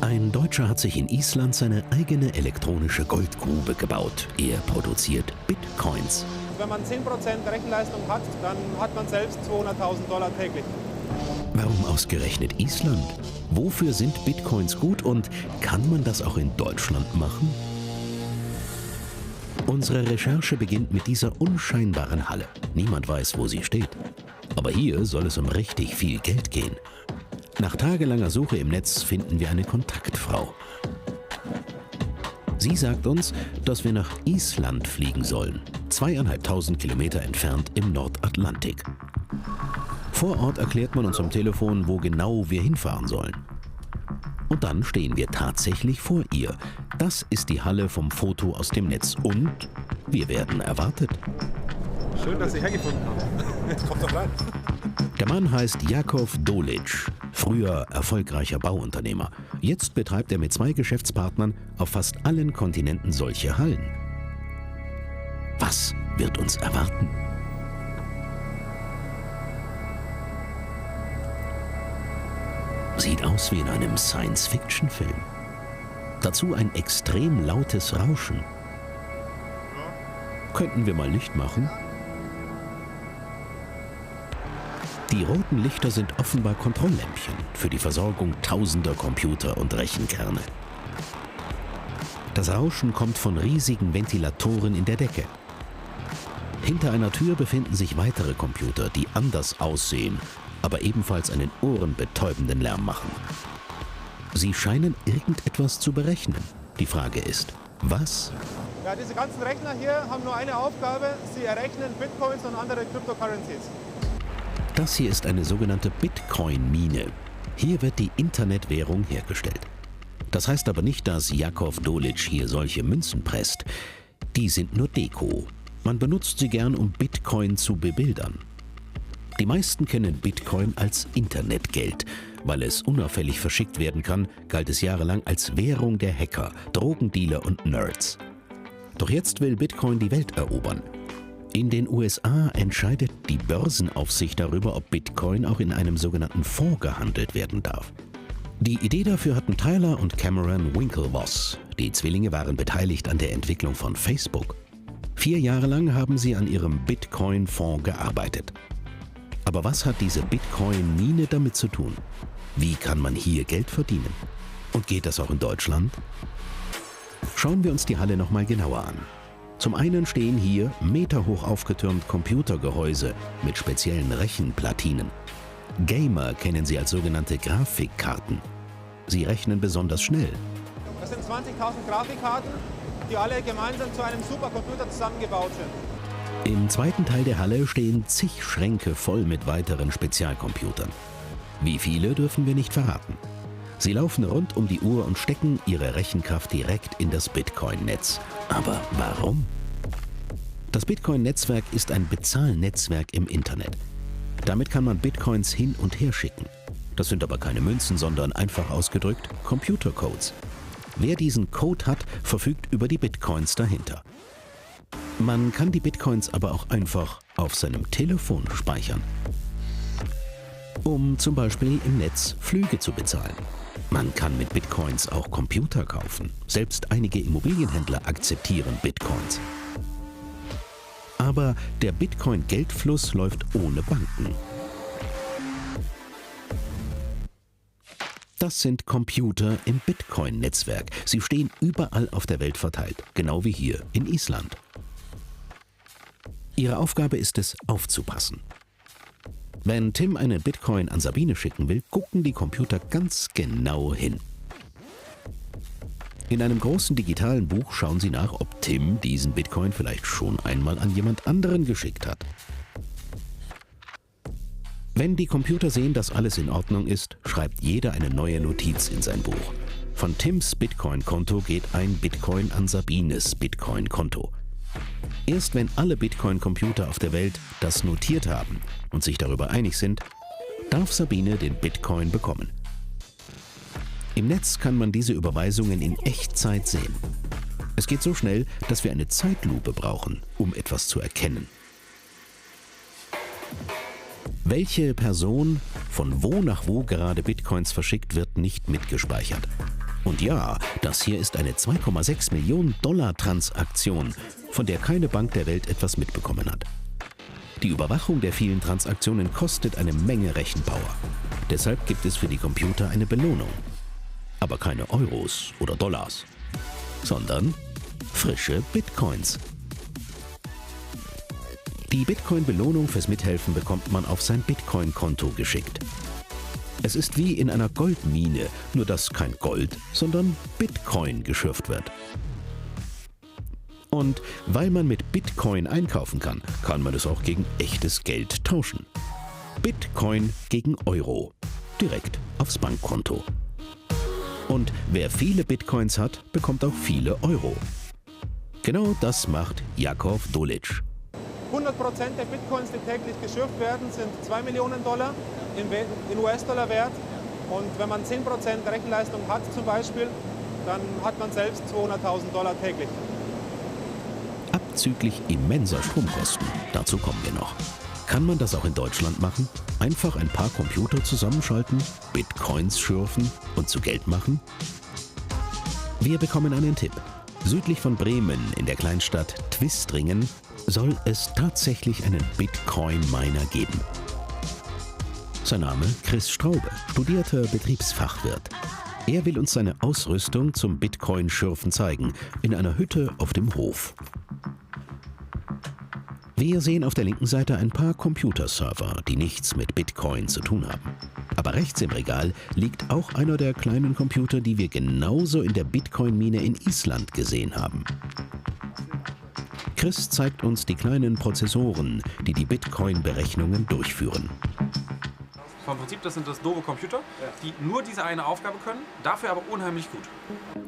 Ein Deutscher hat sich in Island seine eigene elektronische Goldgrube gebaut. Er produziert Bitcoins. Wenn man 10% Rechenleistung hat, dann hat man selbst $200.000 täglich. Warum ausgerechnet Island? Wofür sind Bitcoins gut und kann man das auch in Deutschland machen? Unsere Recherche beginnt mit dieser unscheinbaren Halle. Niemand weiß, wo sie steht. Aber hier soll es um richtig viel Geld gehen. Nach tagelanger Suche im Netz finden wir eine Kontaktfrau. Sie sagt uns, dass wir nach Island fliegen sollen, 2.500 Kilometer entfernt im Nordatlantik. Vor Ort erklärt man uns am Telefon, wo genau wir hinfahren sollen. Und dann stehen wir tatsächlich vor ihr. Das ist die Halle vom Foto aus dem Netz und wir werden erwartet. Schön, dass Sie hergefunden haben. Jetzt kommt doch rein. Der Mann heißt Jakov Dolic, früher erfolgreicher Bauunternehmer. Jetzt betreibt er mit 2 Geschäftspartnern auf fast allen Kontinenten solche Hallen. Was wird uns erwarten? Sieht aus wie in einem Science-Fiction-Film. Dazu ein extrem lautes Rauschen. Könnten wir mal Licht machen? Die roten Lichter sind offenbar Kontrolllämpchen für die Versorgung tausender Computer und Rechenkerne. Das Rauschen kommt von riesigen Ventilatoren in der Decke. Hinter einer Tür befinden sich weitere Computer, die anders aussehen, aber ebenfalls einen ohrenbetäubenden Lärm machen. Sie scheinen irgendetwas zu berechnen. Die Frage ist, was? Ja, diese ganzen Rechner hier haben nur eine Aufgabe. Sie errechnen Bitcoins und andere Cryptocurrencies. Das hier ist eine sogenannte Bitcoin-Mine. Hier wird die Internetwährung hergestellt. Das heißt aber nicht, dass Jakov Dolic hier solche Münzen presst. Die sind nur Deko. Man benutzt sie gern, um Bitcoin zu bebildern. Die meisten kennen Bitcoin als Internetgeld. Weil es unauffällig verschickt werden kann, galt es jahrelang als Währung der Hacker, Drogendealer und Nerds. Doch jetzt will Bitcoin die Welt erobern. In den USA entscheidet die Börsenaufsicht darüber, ob Bitcoin auch in einem sogenannten Fonds gehandelt werden darf. Die Idee dafür hatten Tyler und Cameron Winklevoss. Die Zwillinge waren beteiligt an der Entwicklung von Facebook. 4 Jahre lang haben sie an ihrem Bitcoin-Fonds gearbeitet. Aber was hat diese Bitcoin-Mine damit zu tun? Wie kann man hier Geld verdienen? Und geht das auch in Deutschland? Schauen wir uns die Halle nochmal genauer an. Zum einen stehen hier meterhoch aufgetürmt Computergehäuse mit speziellen Rechenplatinen. Gamer kennen sie als sogenannte Grafikkarten. Sie rechnen besonders schnell. Das sind 20.000 Grafikkarten, die alle gemeinsam zu einem Supercomputer zusammengebaut sind. Im zweiten Teil der Halle stehen zig Schränke voll mit weiteren Spezialcomputern. Wie viele dürfen wir nicht verraten. Sie laufen rund um die Uhr und stecken ihre Rechenkraft direkt in das Bitcoin-Netz. Aber warum? Das Bitcoin-Netzwerk ist ein Bezahlnetzwerk im Internet. Damit kann man Bitcoins hin und her schicken. Das sind aber keine Münzen, sondern einfach ausgedrückt Computercodes. Wer diesen Code hat, verfügt über die Bitcoins dahinter. Man kann die Bitcoins aber auch einfach auf seinem Telefon speichern, um zum Beispiel im Netz Flüge zu bezahlen. Man kann mit Bitcoins auch Computer kaufen. Selbst einige Immobilienhändler akzeptieren Bitcoins. Aber der Bitcoin-Geldfluss läuft ohne Banken. Das sind Computer im Bitcoin-Netzwerk. Sie stehen überall auf der Welt verteilt, genau wie hier in Island. Ihre Aufgabe ist es, aufzupassen. Wenn Tim eine Bitcoin an Sabine schicken will, gucken die Computer ganz genau hin. In einem großen digitalen Buch schauen sie nach, ob Tim diesen Bitcoin vielleicht schon einmal an jemand anderen geschickt hat. Wenn die Computer sehen, dass alles in Ordnung ist, schreibt jeder eine neue Notiz in sein Buch. Von Tims Bitcoin-Konto geht ein Bitcoin an Sabines Bitcoin-Konto. Erst wenn alle Bitcoin-Computer auf der Welt das notiert haben und sich darüber einig sind, darf Sabine den Bitcoin bekommen. Im Netz kann man diese Überweisungen in Echtzeit sehen. Es geht so schnell, dass wir eine Zeitlupe brauchen, um etwas zu erkennen. Welche Person von wo nach wo gerade Bitcoins verschickt, wird nicht mitgespeichert. Und ja, das hier ist eine 2,6 Millionen Dollar Transaktion, von der keine Bank der Welt etwas mitbekommen hat. Die Überwachung der vielen Transaktionen kostet eine Menge Rechenpower. Deshalb gibt es für die Computer eine Belohnung. Aber keine Euros oder Dollars, sondern frische Bitcoins. Die Bitcoin-Belohnung fürs Mithelfen bekommt man auf sein Bitcoin-Konto geschickt. Es ist wie in einer Goldmine, nur dass kein Gold, sondern Bitcoin geschürft wird. Und weil man mit Bitcoin einkaufen kann, kann man es auch gegen echtes Geld tauschen. Bitcoin gegen Euro, direkt aufs Bankkonto. Und wer viele Bitcoins hat, bekommt auch viele Euro. Genau das macht Jakov Dolic. 100% der Bitcoins, die täglich geschürft werden, sind 2 Millionen Dollar in US-Dollar wert. Und wenn man 10% Rechenleistung hat zum Beispiel, dann hat man selbst 200.000 Dollar täglich. Abzüglich immenser Stromkosten, dazu kommen wir noch. Kann man das auch in Deutschland machen? Einfach ein paar Computer zusammenschalten, Bitcoins schürfen und zu Geld machen? Wir bekommen einen Tipp. Südlich von Bremen in der Kleinstadt Twistringen soll es tatsächlich einen Bitcoin-Miner geben. Sein Name Chris Straube, studierter Betriebsfachwirt. Er will uns seine Ausrüstung zum Bitcoin-Schürfen zeigen, in einer Hütte auf dem Hof. Wir sehen auf der linken Seite ein paar Computerserver, die nichts mit Bitcoin zu tun haben. Aber rechts im Regal liegt auch einer der kleinen Computer, die wir genauso in der Bitcoin-Mine in Island gesehen haben. Chris zeigt uns die kleinen Prozessoren, die die Bitcoin-Berechnungen durchführen. Vom Prinzip, das sind das doofe Computer, die nur diese eine Aufgabe können, dafür aber unheimlich gut.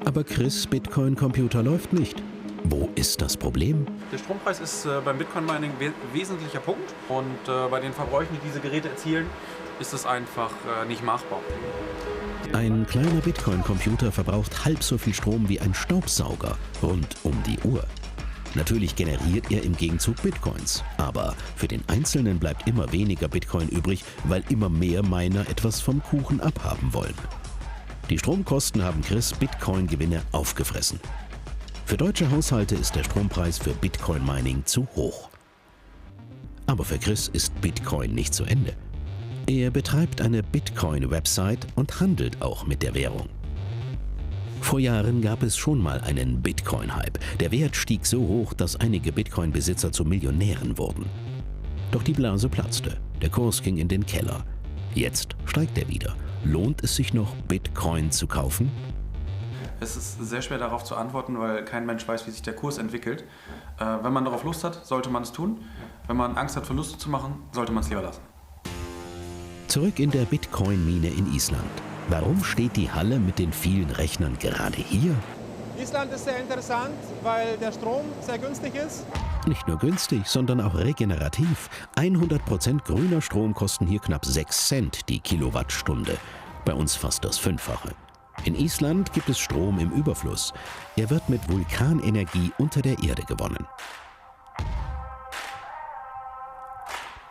Aber Chris' Bitcoin-Computer läuft nicht. Wo ist das Problem? Der Strompreis ist beim Bitcoin-Mining ein wesentlicher Punkt und bei den Verbräuchen, die diese Geräte erzielen, ist es einfach nicht machbar. Ein kleiner Bitcoin-Computer verbraucht halb so viel Strom wie ein Staubsauger rund um die Uhr. Natürlich generiert er im Gegenzug Bitcoins, aber für den Einzelnen bleibt immer weniger Bitcoin übrig, weil immer mehr Miner etwas vom Kuchen abhaben wollen. Die Stromkosten haben Chris' Bitcoin-Gewinne aufgefressen. Für deutsche Haushalte ist der Strompreis für Bitcoin-Mining zu hoch. Aber für Chris ist Bitcoin nicht zu Ende. Er betreibt eine Bitcoin-Website und handelt auch mit der Währung. Vor Jahren gab es schon mal einen Bitcoin-Hype. Der Wert stieg so hoch, dass einige Bitcoin-Besitzer zu Millionären wurden. Doch die Blase platzte. Der Kurs ging in den Keller. Jetzt steigt er wieder. Lohnt es sich noch, Bitcoin zu kaufen? Es ist sehr schwer darauf zu antworten, weil kein Mensch weiß, wie sich der Kurs entwickelt. Wenn man darauf Lust hat, sollte man es tun. Wenn man Angst hat, Verluste zu machen, sollte man es lieber lassen. Zurück in der Bitcoin-Mine in Island. Warum steht die Halle mit den vielen Rechnern gerade hier? Island ist sehr interessant, weil der Strom sehr günstig ist. Nicht nur günstig, sondern auch regenerativ. 100% grüner Strom kosten hier knapp 6 Cent die Kilowattstunde. Bei uns fast das Fünffache. In Island gibt es Strom im Überfluss. Er wird mit Vulkanenergie unter der Erde gewonnen.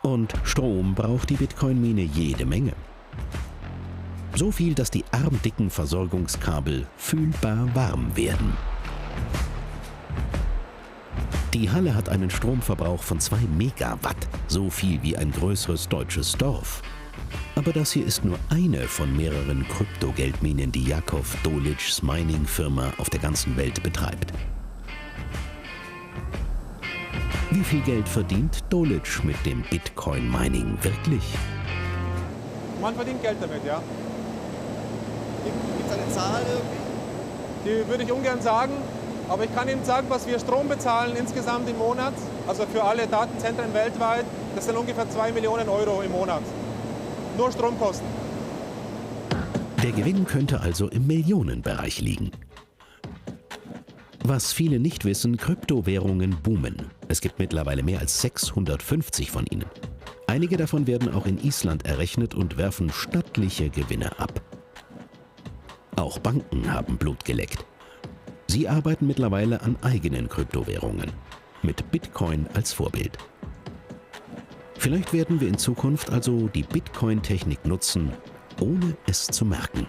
Und Strom braucht die Bitcoin-Mine jede Menge. So viel, dass die armdicken Versorgungskabel fühlbar warm werden. Die Halle hat einen Stromverbrauch von 2 Megawatt, so viel wie ein größeres deutsches Dorf. Aber das hier ist nur eine von mehreren Kryptogeldminen, die Jakov Dolics Mining-Firma auf der ganzen Welt betreibt. Wie viel Geld verdient Dolic mit dem Bitcoin-Mining wirklich? Man verdient Geld damit, ja. Gibt es eine Zahl? Die würde ich ungern sagen, aber ich kann Ihnen sagen, was wir Strom bezahlen insgesamt im Monat, also für alle Datenzentren weltweit, das sind ungefähr 2 Millionen Euro im Monat. Nur Stromkosten. Der Gewinn könnte also im Millionenbereich liegen. Was viele nicht wissen, Kryptowährungen boomen. Es gibt mittlerweile mehr als 650 von ihnen. Einige davon werden auch in Island errechnet und werfen stattliche Gewinne ab. Auch Banken haben Blut geleckt. Sie arbeiten mittlerweile an eigenen Kryptowährungen, mit Bitcoin als Vorbild. Vielleicht werden wir in Zukunft also die Bitcoin-Technik nutzen, ohne es zu merken.